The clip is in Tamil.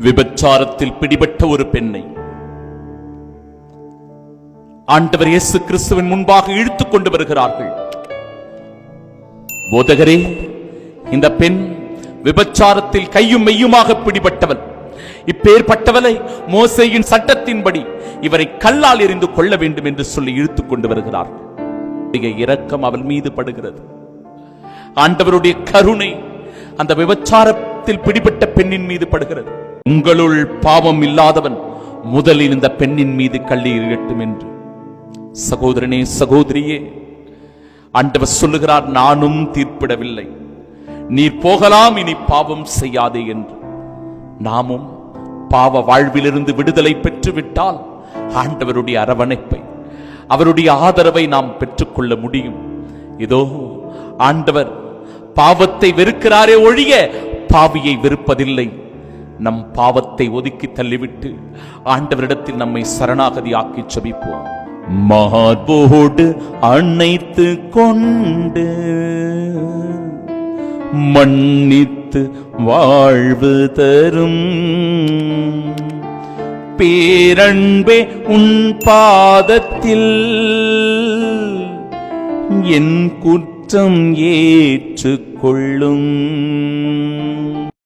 விபச்சாரத்தில் பிடிபட்ட ஒரு பெண்ணை ஆண்டவர் இயேசு கிறிஸ்துவின் முன்பாக இழுத்துக் கொண்டு வருகிறார்கள். போதகரே, இந்த பெண் விபச்சாரத்தில் கையும் மெய்யுமாக பிடிபட்டவள். இப்பேற்பட்டவளை மோசேயின் சட்டத்தின்படி இவரை கல்லால் எறிந்து கொள்ள வேண்டும் என்று சொல்லி இழுத்துக் கொண்டு வருகிறார்கள். இரக்கம் அவள் மீது படுகிறது. ஆண்டவருடைய கருணை அந்த விபச்சாரத்தில் பிடிபட்ட பெண்ணின் மீது படுகிறது. உங்களுள் பாவம் இல்லாதவன் முதலில் இந்த பெண்ணின் மீது கல்லி எறியட்டும் என்று. சகோதரனே, சகோதரியே, ஆண்டவர் சொல்லுகிறார், நானும் தீர்ப்பிடவில்லை, நீர் போகலாம், இனி பாவம் செய்யாதே என்று. நாமும் பாவ வாழ்விலிருந்து விடுதலை பெற்றுவிட்டால் ஆண்டவருடைய அரவணைப்பை, அவருடைய ஆதரவை நாம் பெற்றுக்கொள்ள முடியும். இதோ ஆண்டவர் பாவத்தை வெறுக்கிறாரே ஒழிய பாவியை வெறுப்பதில்லை. நம் பாவத்தை ஒதுக்கி தள்ளிவிட்டு ஆண்டவரிடத்தில் நம்மை சரணாகதி ஆக்கி செபிப்போம். மார்போடு அணைத்து கொண்டு மன்னித்து வாழ்வு தரும் பேரன்பே, உன் பாதத்தில் என் குற்றம் ஏற்றுக்கொள்ளும்.